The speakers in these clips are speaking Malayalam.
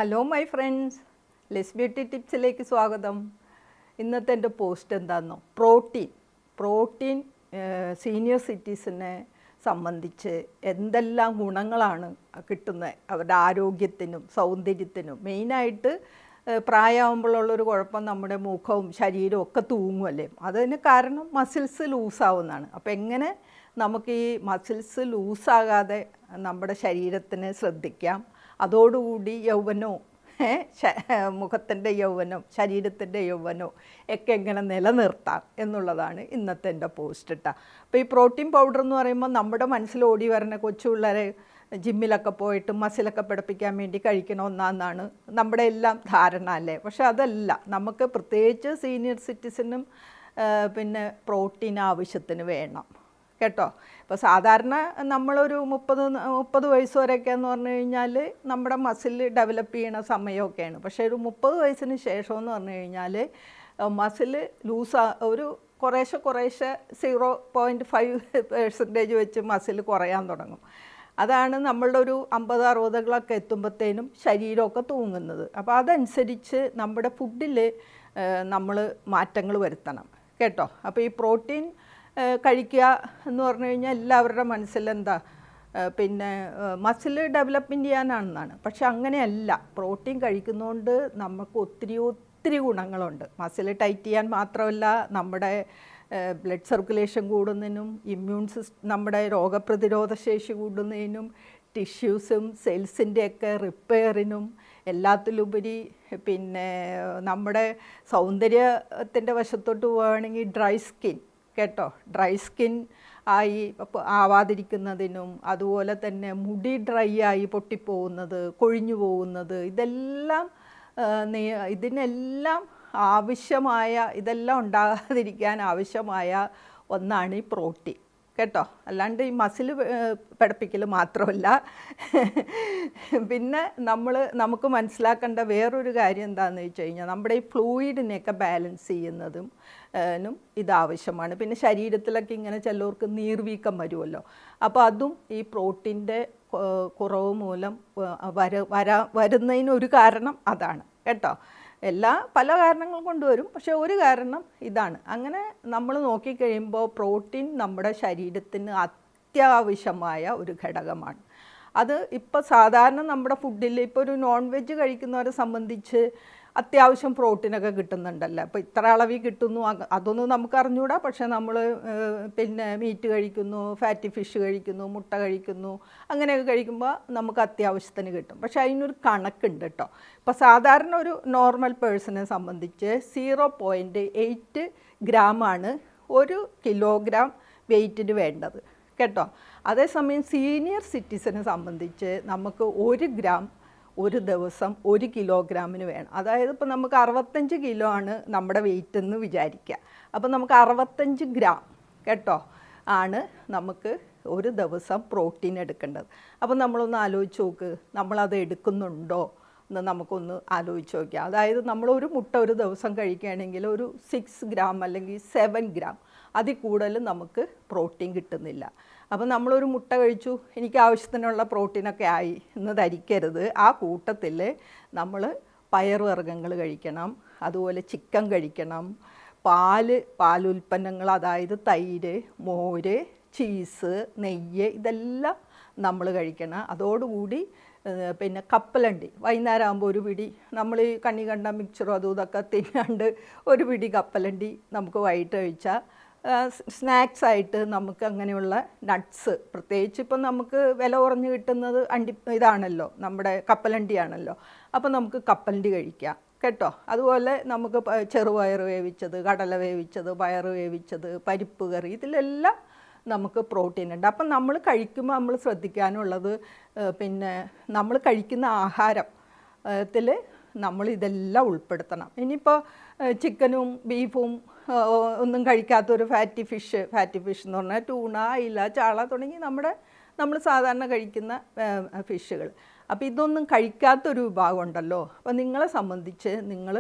ഹലോ മൈ ഫ്രണ്ട്സ്, ലെസ് ബ്യൂട്ടി ടിപ്സിലേക്ക് സ്വാഗതം. ഇന്നത്തെ എൻ്റെ പോസ്റ്റ് എന്താണെന്നോ, പ്രോട്ടീൻ സീനിയർ സിറ്റിസനെ സംബന്ധിച്ച് എന്തെല്ലാം ഗുണങ്ങളാണ് കിട്ടുന്നത് അവരുടെ ആരോഗ്യത്തിനും സൗന്ദര്യത്തിനും. മെയിനായിട്ട് പ്രായമാകുമ്പോഴുള്ളൊരു കുഴപ്പം നമ്മുടെ മുഖവും ശരീരവും ഒക്കെ തൂങ്ങുമല്ലേ. അതിന് കാരണം മസിൽസ് ലൂസാവുന്നതാണ്. അപ്പോൾ എങ്ങനെ നമുക്ക് ഈ മസിൽസ് ലൂസാകാതെ നമ്മുടെ ശരീരത്തിനെ ശ്രദ്ധിക്കാം, അതോടുകൂടി യൗവനവും മുഖത്തിൻ്റെ യൗവനം ശരീരത്തിൻ്റെ യൗവനവും ഒക്കെ എങ്ങനെ നിലനിർത്താം എന്നുള്ളതാണ് ഇന്നത്തെ എൻ്റെ പോസ്റ്റ് ഇട്ട. അപ്പോൾ ഈ പ്രോട്ടീൻ പൗഡർ എന്ന് പറയുമ്പോൾ നമ്മുടെ മനസ്സിൽ ഓടി വരുന്ന കൊച്ചു പിള്ളേരെ ജിമ്മിലൊക്കെ പോയിട്ട് മസിലൊക്കെ പിടിപ്പിക്കാൻ വേണ്ടി കഴിക്കണ ഒന്നാന്നാണ് നമ്മുടെ എല്ലാം ധാരണ അല്ലേ. പക്ഷെ അതല്ല, നമുക്ക് പ്രത്യേകിച്ച് സീനിയർ സിറ്റിസനും പ്രോട്ടീൻ ആവശ്യത്തിന് വേണം കേട്ടോ. ഇപ്പോൾ സാധാരണ നമ്മളൊരു 30 വയസ്സ് വരെയൊക്കെ എന്ന് പറഞ്ഞു കഴിഞ്ഞാൽ നമ്മുടെ മസിൽ ഡെവലപ്പ് ചെയ്യണ സമയമൊക്കെയാണ്. പക്ഷേ ഒരു 30 വയസ്സിന് ശേഷം എന്ന് പറഞ്ഞു കഴിഞ്ഞാൽ മസിൽ ഒരു കുറേശ്ശെ 0.5% വെച്ച് മസിൽ കുറയാൻ തുടങ്ങും. അതാണ് നമ്മളുടെ ഒരു 50-60കളൊക്കെ എത്തുമ്പോഴത്തേനും ശരീരമൊക്കെ തൂങ്ങുന്നത്. അപ്പോൾ അതനുസരിച്ച് നമ്മുടെ ഫുഡിൽ നമ്മൾ മാറ്റങ്ങൾ വരുത്തണം കേട്ടോ. അപ്പോൾ ഈ പ്രോട്ടീൻ കഴിക്കുക എന്ന് പറഞ്ഞു കഴിഞ്ഞാൽ എല്ലാവരുടെ മനസ്സിലെന്താ, മസിൽ ഡെവലപ്മെൻറ്റ് ചെയ്യാനാണെന്നാണ്. പക്ഷെ അങ്ങനെയല്ല. പ്രോട്ടീൻ കഴിക്കുന്നതുകൊണ്ട് നമുക്ക് ഒത്തിരി ഗുണങ്ങളുണ്ട്. മസിൽ ടൈറ്റ് ചെയ്യാൻ മാത്രമല്ല, നമ്മുടെ ബ്ലഡ് സർക്കുലേഷൻ കൂടുന്നതിനും നമ്മുടെ രോഗപ്രതിരോധ ശേഷി കൂടുന്നതിനും ടിഷ്യൂസും സെൽസിൻ്റെയൊക്കെ റിപ്പയറിനും എല്ലാത്തിലുപരി നമ്മുടെ സൗന്ദര്യത്തിൻ്റെ വശത്തോട്ട് പോവുകയാണെങ്കിൽ ഡ്രൈ സ്കിൻ കേട്ടോ, ഡ്രൈ സ്കിൻ ആവാതിരിക്കുന്നതിനും, അതുപോലെ തന്നെ മുടി ഡ്രൈ ആയി പൊട്ടിപ്പോകുന്നത്, കൊഴിഞ്ഞു പോകുന്നത്, ഇതിനെല്ലാം ഇതെല്ലാം ഉണ്ടാകാതിരിക്കാൻ ആവശ്യമായ ഒന്നാണ് ഈ പ്രോട്ടീൻ കേട്ടോ. അല്ലാണ്ട് ഈ മസിൽ പിടിപ്പിക്കൽ മാത്രമല്ല. പിന്നെ നമുക്ക് മനസ്സിലാക്കേണ്ട വേറൊരു കാര്യം എന്താണെന്ന് വെച്ച് കഴിഞ്ഞാൽ, നമ്മുടെ ഈ ഫ്ലൂയിഡിനെയൊക്കെ ബാലൻസ് ചെയ്യുന്നതും ഇതാവശ്യമാണ്. പിന്നെ ശരീരത്തിലൊക്കെ ഇങ്ങനെ ചിലവർക്ക് നീർവീക്കം വരുമല്ലോ. അപ്പോൾ അതും ഈ പ്രോട്ടീൻ്റെ കുറവ് മൂലം വരുന്നതിനൊരു കാരണം അതാണ് കേട്ടോ. പല കാരണങ്ങൾ കൊണ്ടുവരും, പക്ഷേ ഒരു കാരണം ഇതാണ്. അങ്ങനെ നമ്മൾ നോക്കിക്കഴിയുമ്പോൾ പ്രോട്ടീൻ നമ്മുടെ ശരീരത്തിന് അത്യാവശ്യമായ ഒരു ഘടകമാണ്. അത് ഇപ്പോൾ സാധാരണ നമ്മുടെ ഫുഡിൽ ഇപ്പോൾ ഒരു നോൺ വെജ് കഴിക്കുന്നവരെ സംബന്ധിച്ച് അത്യാവശ്യം പ്രോട്ടീനൊക്കെ കിട്ടുന്നുണ്ടല്ലോ. അപ്പോൾ ഇത്ര അളവിൽ കിട്ടുന്നു അതൊന്നും നമുക്ക് അറിഞ്ഞൂടാ. പക്ഷേ നമ്മൾ മീറ്റ് കഴിക്കുന്നു, ഫാറ്റി ഫിഷ് കഴിക്കുന്നു, മുട്ട കഴിക്കുന്നു, അങ്ങനെയൊക്കെ കഴിക്കുമ്പോൾ നമുക്ക് അത്യാവശ്യത്തിന് കിട്ടും. പക്ഷേ അതിനൊരു കണക്കുണ്ട് കേട്ടോ. ഇപ്പോൾ സാധാരണ ഒരു നോർമൽ പേഴ്സണെ സംബന്ധിച്ച് 0.8 ഗ്രാമാണ് 1 കിലോഗ്രാം വെയ്റ്റിന് വേണ്ടത് കേട്ടോ. അതേസമയം സീനിയർ സിറ്റിസനെ സംബന്ധിച്ച് നമുക്ക് 1 ഗ്രാം ഒരു ദിവസം 1 കിലോഗ്രാമിന് വേണം. അതായത് ഇപ്പോൾ നമുക്ക് 65 കിലോ ആണ് നമ്മുടെ വെയിറ്റ് എന്ന് വിചാരിക്കുക. അപ്പോൾ നമുക്ക് 65 ഗ്രാം കേട്ടോ ആണ് നമുക്ക് ഒരു ദിവസം പ്രോട്ടീൻ എടുക്കേണ്ടത്. അപ്പോൾ നമ്മളൊന്ന് ആലോചിച്ച് നോക്ക്, നമ്മളത് എടുക്കുന്നുണ്ടോ എന്ന് നമുക്കൊന്ന് ആലോചിച്ച് നോക്കുക. അതായത് നമ്മളൊരു മുട്ട ഒരു ദിവസം കഴിക്കുകയാണെങ്കിൽ ഒരു 6 ഗ്രാം അല്ലെങ്കിൽ 7 ഗ്രാം, അതിൽ കൂടുതൽ നമുക്ക് പ്രോട്ടീൻ കിട്ടുന്നില്ല. അപ്പോൾ നമ്മളൊരു മുട്ട കഴിച്ചു, എനിക്ക് ആവശ്യത്തിനുള്ള പ്രോട്ടീനൊക്കെ ആയി എന്ന് ധരിക്കരുത്. ആ കൂട്ടത്തിൽ നമ്മൾ പയറുവർഗ്ഗങ്ങൾ കഴിക്കണം, അതുപോലെ ചിക്കൻ കഴിക്കണം, പാലുൽപ്പന്നങ്ങൾ, അതായത് തൈര്, മോര്, ചീസ്, നെയ്യ്, ഇതെല്ലാം നമ്മൾ കഴിക്കണം. അതോടുകൂടി കപ്പലണ്ടി വൈകുന്നേരം ആകുമ്പോൾ ഒരു പിടി, നമ്മൾ ഈ കണ്ണി കണ്ട മിക്സറും അതും ഇതൊക്കെ തിന്നാണ്ട് ഒരു പിടി കപ്പലണ്ടി നമുക്ക് വൈകിട്ട് കഴിച്ചാൽ സ്നാക്സ് ആയിട്ട് നമുക്ക് അങ്ങനെയുള്ള നട്ട്സ്, പ്രത്യേകിച്ച് ഇപ്പം നമുക്ക് വില കുറഞ്ഞ് കിട്ടുന്നത് ഇതാണല്ലോ, നമ്മുടെ കപ്പലണ്ടിയാണല്ലോ. അപ്പോൾ നമുക്ക് കപ്പലണ്ടി കഴിക്കാം കേട്ടോ. അതുപോലെ നമുക്ക് ചെറുപയർ വേവിച്ചത്, കടല വേവിച്ചത്, പയർ വേവിച്ചത്, പരിപ്പ് കറി, ഇതിലെല്ലാം നമുക്ക് പ്രോട്ടീൻ ഉണ്ട്. അപ്പം നമ്മൾ കഴിക്കുമ്പോൾ നമ്മൾ ശ്രദ്ധിക്കാനുള്ളത് നമ്മൾ കഴിക്കുന്ന ആഹാരത്തിൽ നമ്മൾ ഇതെല്ലാം ഉൾപ്പെടുത്തണം. ഇനിയിപ്പോൾ ചിക്കനും ബീഫും ഒന്നും കഴിക്കാത്തൊരു ഫാറ്റി ഫിഷ് എന്ന് പറഞ്ഞാൽ ടൂണ, അയില, ചാള തുടങ്ങി നമ്മൾ സാധാരണ കഴിക്കുന്ന ഫിഷുകൾ. അപ്പോൾ ഇതൊന്നും കഴിക്കാത്തൊരു വിഭാഗം ഉണ്ടല്ലോ. അപ്പോൾ നിങ്ങളെ സംബന്ധിച്ച് നിങ്ങൾ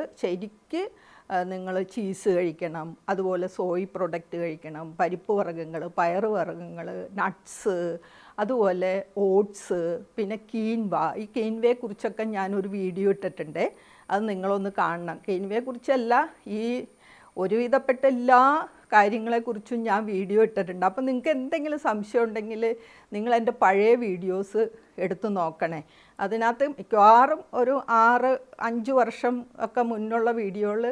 ചീസ് കഴിക്കണം, അതുപോലെ സോയ് പ്രൊഡക്റ്റ് കഴിക്കണം, പരിപ്പ് വർഗ്ഗങ്ങൾ, പയറ് വർഗ്ഗങ്ങൾ, നട്ട്സ്, അതുപോലെ ഓട്സ്, പിന്നെ കീൻവ. ഈ കീൻവയെക്കുറിച്ചൊക്കെ ഞാനൊരു വീഡിയോ ഇട്ടിട്ടുണ്ട്, അത് നിങ്ങളൊന്ന് കാണണം. കീൻവയെക്കുറിച്ചല്ല, ഈ ഒരുവിധപ്പെട്ട എല്ലാ കാര്യങ്ങളെക്കുറിച്ചും ഞാൻ വീഡിയോ ഇട്ടിട്ടുണ്ട്. അപ്പോൾ നിങ്ങൾക്ക് എന്തെങ്കിലും സംശയം ഉണ്ടെങ്കിൽ നിങ്ങൾ എൻ്റെ പഴയ വീഡിയോസ് എടുത്ത് നോക്കണേ. അതിനകത്ത് മിക്കവാറും ഒരു 5 വർഷം ഒക്കെ മുന്നുള്ള വീഡിയോകൾ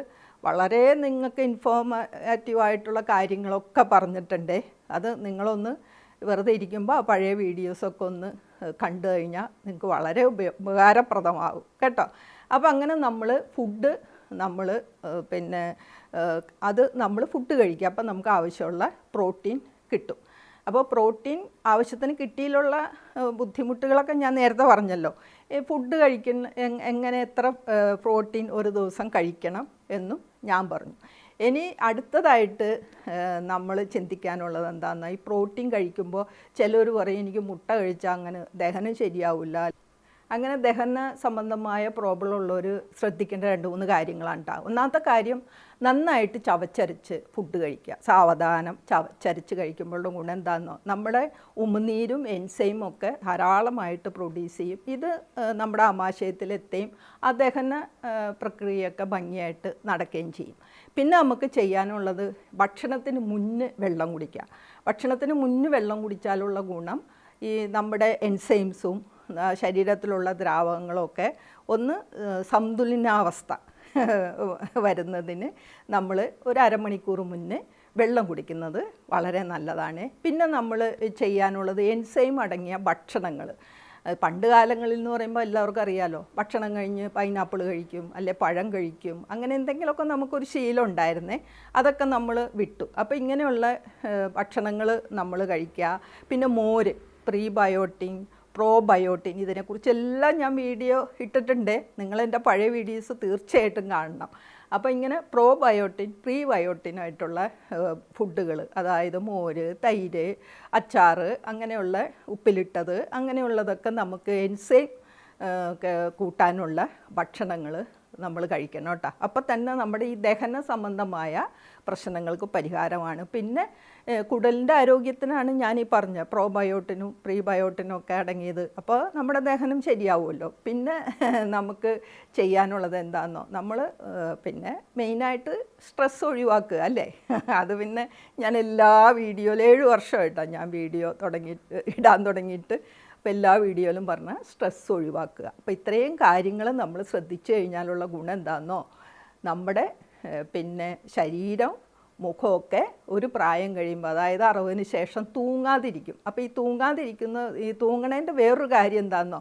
വളരെ നിങ്ങൾക്ക് ഇൻഫോർമേറ്റീവായിട്ടുള്ള കാര്യങ്ങളൊക്കെ പറഞ്ഞിട്ടുണ്ട്. അത് നിങ്ങളൊന്ന് വെറുതെ ഇരിക്കുമ്പോൾ ആ പഴയ വീഡിയോസൊക്കെ ഒന്ന് കണ്ടു കഴിഞ്ഞാൽ നിങ്ങൾക്ക് വളരെ ഉപകാരപ്രദമാകും കേട്ടോ. അപ്പോൾ അങ്ങനെ ഫുഡ് പിന്നെ അത് നമ്മൾ ഫുഡ് കഴിക്കുക. അപ്പോൾ നമുക്ക് ആവശ്യമുള്ള പ്രോട്ടീൻ കിട്ടും. അപ്പോൾ പ്രോട്ടീൻ ആവശ്യത്തിന് കിട്ടിയിലുള്ള ബുദ്ധിമുട്ടുകളൊക്കെ ഞാൻ നേരത്തെ പറഞ്ഞല്ലോ. ഈ ഫുഡ് എങ്ങനെ എത്ര പ്രോട്ടീൻ ഒരു ദിവസം കഴിക്കണം എന്നും ഞാൻ പറഞ്ഞു. ഇനി അടുത്തതായിട്ട് നമ്മൾ ചിന്തിക്കാനുള്ളത് എന്താണെന്ന്, ഈ പ്രോട്ടീൻ കഴിക്കുമ്പോൾ ചിലർ പറയും എനിക്ക് മുട്ട കഴിച്ചാൽ അങ്ങനെ ദഹനം ശരിയാവില്ല. അങ്ങനെ ദഹന സംബന്ധമായ പ്രോബ്ലം ഉള്ളവർ ശ്രദ്ധിക്കേണ്ട 2-3 കാര്യങ്ങളാണ് കേട്ടോ. ഒന്നാമത്തെ കാര്യം, നന്നായിട്ട് ചവച്ചരച്ച് ഫുഡ് കഴിക്കുക. സാവധാനം ചവച്ചരച്ച് കഴിക്കുമ്പോഴുള്ള ഗുണം എന്താണെന്നോ, നമ്മുടെ ഉമിനീരും എൻസൈമും ഒക്കെ ധാരാളമായിട്ട് പ്രൊഡ്യൂസ് ചെയ്യും. ഇത് നമ്മുടെ ആമാശയത്തിലെത്തുകയും ആ ദഹന പ്രക്രിയയൊക്കെ ഭംഗിയായിട്ട് നടക്കുകയും ചെയ്യും. പിന്നെ നമുക്ക് ചെയ്യാനുള്ളത് ഭക്ഷണത്തിന് മുന്നേ വെള്ളം കുടിക്കുക. ഭക്ഷണത്തിന് മുന്നേ വെള്ളം കുടിച്ചാലുള്ള ഗുണം, ഈ നമ്മുടെ എൻസൈംസും ശരീരത്തിലുള്ള ദ്രാവകങ്ങളൊക്കെ ഒന്ന് സന്തുലനാവസ്ഥ വരുന്നതിന് നമ്മൾ ഒരു അരമണിക്കൂർ മുന്നേ വെള്ളം കുടിക്കുന്നത് വളരെ നല്ലതാണ്. പിന്നെ നമ്മൾ ചെയ്യാനുള്ളത് എൻസൈം അടങ്ങിയ ഭക്ഷണങ്ങൾ. പണ്ട് കാലങ്ങളിൽ എന്ന് പറയുമ്പോൾ എല്ലാവർക്കും അറിയാമല്ലോ, ഭക്ഷണം കഴിഞ്ഞ് പൈനാപ്പിൾ കഴിക്കും, അല്ലെ പഴം കഴിക്കും, അങ്ങനെ എന്തെങ്കിലുമൊക്കെ നമുക്കൊരു ശീലം ഉണ്ടായിരുന്നേ. അതൊക്കെ നമ്മൾ വിട്ടു. അപ്പോൾ ഇങ്ങനെയുള്ള ഭക്ഷണങ്ങൾ നമ്മൾ കഴിക്കുക. പിന്നെ മോര്, പ്രീബയോട്ടിൻ, പ്രോബയോട്ടിൻ, ഇതിനെക്കുറിച്ചെല്ലാം ഞാൻ വീഡിയോ ഇട്ടിട്ടുണ്ട്. നിങ്ങളെൻ്റെ പഴയ വീഡിയോസ് തീർച്ചയായിട്ടും കാണണം. അപ്പോൾ ഇങ്ങനെ പ്രോബയോട്ടിൻ, പ്രീബയോട്ടിനായിട്ടുള്ള ഫുഡുകൾ, അതായത് മോര്, തൈര്, അച്ചാറ്, അങ്ങനെയുള്ള ഉപ്പിലിട്ടത്, അങ്ങനെയുള്ളതൊക്കെ നമുക്ക് എൻസൈം കൂട്ടാനുള്ള ഭക്ഷണങ്ങൾ നമ്മൾ കഴിക്കണം കേട്ടോ. അപ്പോൾ തന്നെ നമ്മുടെ ഈ ദഹന സംബന്ധമായ പ്രശ്നങ്ങൾക്ക് പരിഹാരമാണ്. പിന്നെ കുടലിൻ്റെ ആരോഗ്യത്തിനാണ് ഞാനീ പറഞ്ഞ പ്രോബയോട്ടിനും പ്രീബയോട്ടിനും ഒക്കെ അടങ്ങിയത്. അപ്പോൾ നമ്മുടെ ദഹനം ശരിയാവുമല്ലോ. പിന്നെ നമുക്ക് ചെയ്യാനുള്ളത് എന്താണെന്നോ, നമ്മൾ പിന്നെ മെയിനായിട്ട് സ്ട്രെസ് ഒഴിവാക്കുക അല്ലേ. അത് പിന്നെ ഞാൻ എല്ലാ വീഡിയോയിലും 7 വർഷമായിട്ടാണ് ഞാൻ വീഡിയോ ഇടാൻ തുടങ്ങിയിട്ട്. അപ്പോൾ എല്ലാ വീഡിയോയിലും പറഞ്ഞ സ്ട്രെസ് ഒഴിവാക്കുക. അപ്പോൾ ഇത്രയും കാര്യങ്ങൾ നമ്മൾ ശ്രദ്ധിച്ചു കഴിഞ്ഞാലുള്ള ഗുണം എന്താണെന്നോ, നമ്മുടെ പിന്നെ ശരീരം, മുഖമൊക്കെ ഒരു പ്രായം കഴിയുമ്പോൾ, അതായത് 60-ന് ശേഷം തൂങ്ങാതിരിക്കും. അപ്പോൾ ഈ തൂങ്ങണേൻ്റെ വേറൊരു കാര്യം എന്താണെന്നോ,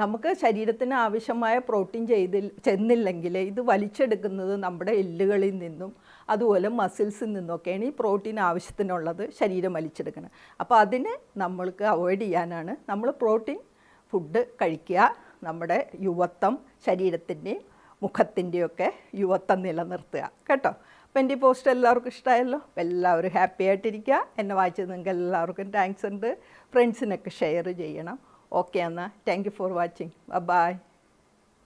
നമുക്ക് ശരീരത്തിന് ആവശ്യമായ പ്രോട്ടീൻ ചെന്നില്ലെങ്കിൽ ഇത് വലിച്ചെടുക്കുന്നത് നമ്മുടെ എല്ലുകളിൽ നിന്നും അതുപോലെ മസിൽസിൽ നിന്നൊക്കെയാണ് ഈ പ്രോട്ടീൻ ആവശ്യത്തിനുള്ളത് ശരീരം വലിച്ചെടുക്കണം. അപ്പോൾ അതിന് നമ്മൾക്ക് അവോയ്ഡ് ചെയ്യാനാണ് നമ്മൾ പ്രോട്ടീൻ ഫുഡ് കഴിക്കുക. നമ്മുടെ യുവത്വം, ശരീരത്തിൻ്റെയും മുഖത്തിൻ്റെയൊക്കെ യുവത്വം നിലനിർത്തുക കേട്ടോ. അപ്പോൾ എൻ്റെ ഈ പോസ്റ്റ് എല്ലാവർക്കും ഇഷ്ടമായല്ലോ. എല്ലാവരും ഹാപ്പി ആയിട്ടിരിക്കുക. എന്നെ വായിച്ചത് നിങ്ങൾക്ക് എല്ലാവർക്കും താങ്ക്സ് ഉണ്ട്. ഫ്രണ്ട്സിനൊക്കെ ഷെയർ ചെയ്യണം. ഓക്കെ എന്നാൽ thank you for watching. By.